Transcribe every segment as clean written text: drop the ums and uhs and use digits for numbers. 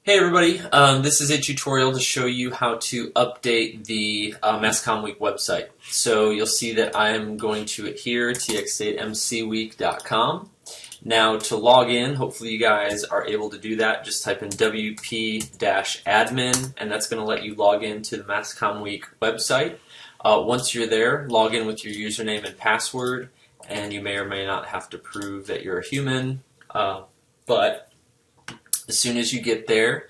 Hey everybody, this is a tutorial to show you how to update the Mass Comm Week website. So you'll see that I'm going to it here, txdatemcweek.com. Now to log in, hopefully you guys are able to do that. Just type in wp-admin and that's going to let you log into the Mass Comm Week website. Once you're there, log in with your username and password, and you may or may not have to prove that you're a human, but as soon as you get there,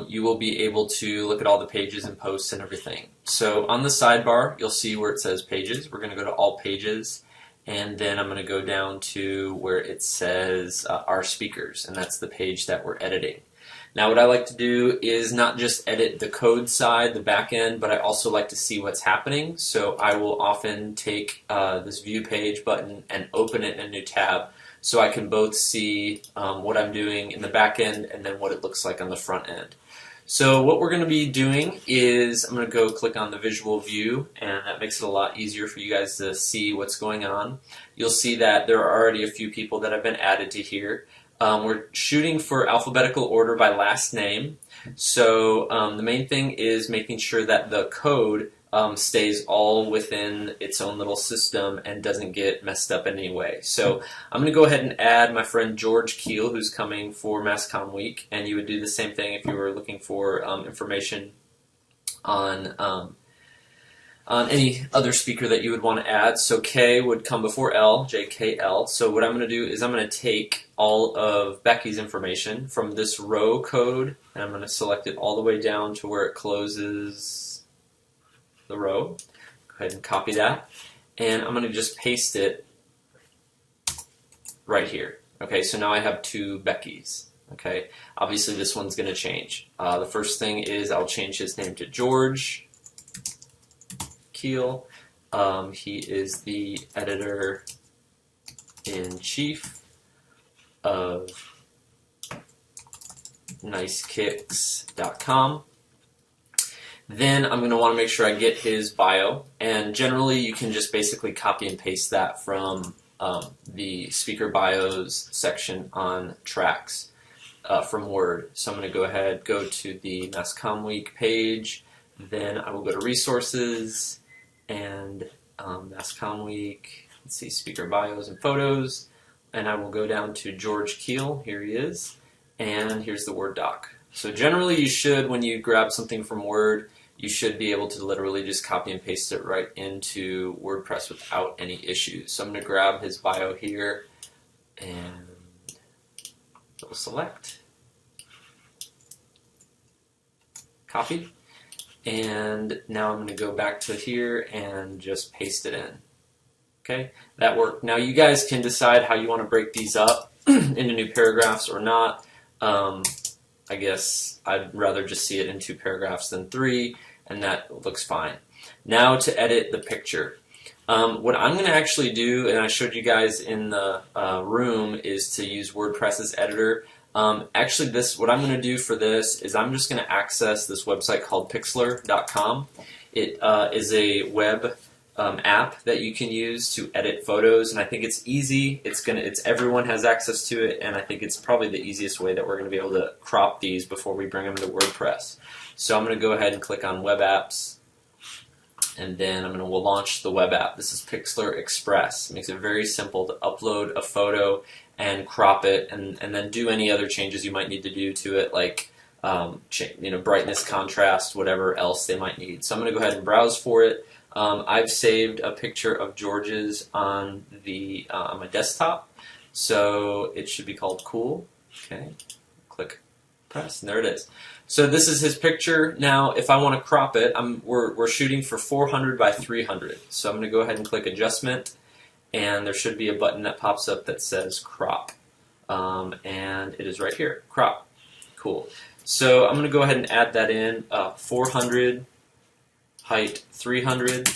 you will be able to look at all the pages and posts and everything. So on the sidebar, you'll see where it says pages. We're going to go to all pages, and then I'm going to go down to where it says our speakers, and that's the page that we're editing. Now what I like to do is not just edit the code side, the back end, but I also like to see what's happening. So I will often take this view page button and open it in a new tab, so I can both see what I'm doing in the back end and then what it looks like on the front end. So what we're going to be doing is I'm going to go click on the visual view, and that makes it a lot easier for you guys to see what's going on. You'll see that there are already a few people that have been added to here. We're shooting for alphabetical order by last name. So the main thing is making sure that the code stays all within its own little system and doesn't get messed up in any way. So I'm going to go ahead and add my friend George Keel, who's coming for Mass Comm Week, and you would do the same thing if you were looking for information on any other speaker that you would want to add. So K would come before L, JKL. So what I'm going to do is I'm going to take all of Becky's information from this row code, and I'm going to select it all the way down to where it closes the row. Go ahead and copy that, and I'm going to just paste it right here. Okay, so now I have two Beckys. Okay, obviously this one's going to change. The first thing is I'll change his name to George Keel. He is the editor-in-chief of nicekicks.com. Then I'm going to want to make sure I get his bio, and generally you can just basically copy and paste that from the speaker bios section on tracks from Word. So I'm going to go ahead, go to the Mass Comm Week page, then I will go to resources and Mass Comm Week, let's see, speaker bios and photos, and I will go down to George Keel, here he is, and here's the Word doc. So generally you should, when you grab something from Word, you should be able to literally just copy and paste it right into WordPress without any issues. So I'm going to grab his bio here and we'll select, copy, and now I'm going to go back to here and just paste it in. Okay, that worked. Now you guys can decide how you want to break these up into new paragraphs or not. I guess I'd rather just see it in 2 paragraphs than 3, and that looks fine. Now to edit the picture. What I'm going to actually do, and I showed you guys in the room, is to use WordPress's editor. Actually, what I'm going to do for this is I'm just going to access this website called Pixlr.com. It is a web app that you can use to edit photos, and I think it's easy. Everyone has access to it, and I think it's probably the easiest way that we're going to be able to crop these before we bring them to WordPress. So I'm going to go ahead and click on Web Apps, and then we'll launch the web app. This is Pixlr Express. It makes it very simple to upload a photo and crop it, and then do any other changes you might need to do to it, like brightness, contrast, whatever else they might need. So I'm going to go ahead and browse for it. I've saved a picture of George's on my desktop, so it should be called Cool. Okay, click press, and there it is. So this is his picture. Now, if I want to crop it, we're shooting for 400 by 300. So I'm going to go ahead and click Adjustment, and there should be a button that pops up that says Crop, and it is right here, Crop. Cool. So I'm going to go ahead and add that in, 400. Height 300,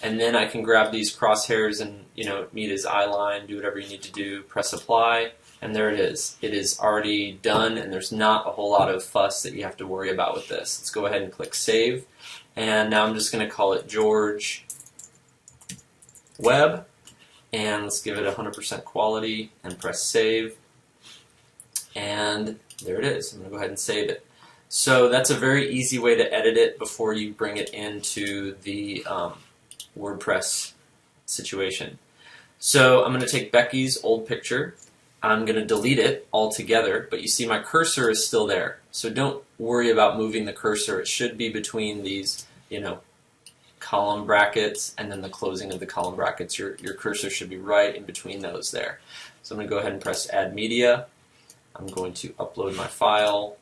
and then I can grab these crosshairs and meet his eye line, do whatever you need to do, press apply, and there it is. It is already done, and there's not a whole lot of fuss that you have to worry about with this. Let's go ahead and click save, and now I'm just going to call it George Web, and let's give it 100% quality and press save, and There it is. I'm going to go ahead and save it. So that's a very easy way to edit it before you bring it into the WordPress situation. So I'm going to take Becky's old picture. I'm going to delete it altogether, but you see my cursor is still there. So don't worry about moving the cursor. It should be between these, column brackets and then the closing of the column brackets. Your cursor should be right in between those there. So I'm going to go ahead and press Add Media. I'm going to upload my file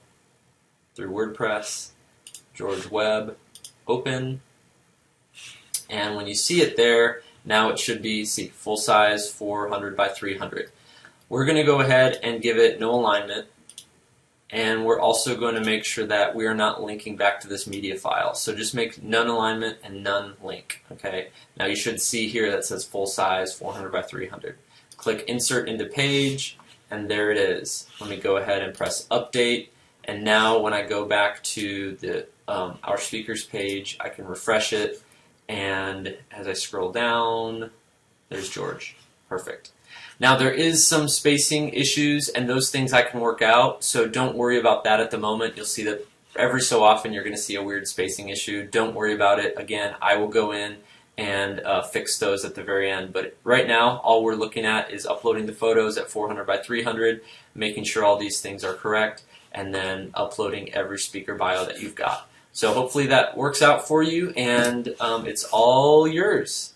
through WordPress, George Webb, open, and when you see it there, now it should be, full size 400 by 300. We're going to go ahead and give it no alignment, and we're also going to make sure that we are not linking back to this media file. So just make none alignment and none link. Okay. Now you should see here that says full size 400 by 300. Click Insert into Page, and there it is. Let me go ahead and press Update, and now when I go back to the Our Speakers page, I can refresh it, and as I scroll down, there's George. Perfect. Now there is some spacing issues, and those things I can work out, so don't worry about that at the moment. You'll see that every so often you're going to see a weird spacing issue. Don't worry about it. Again, I will go in and fix those at the very end. But right now, all we're looking at is uploading the photos at 400 by 300, making sure all these things are correct, and then uploading every speaker bio that you've got. So hopefully that works out for you, and it's all yours.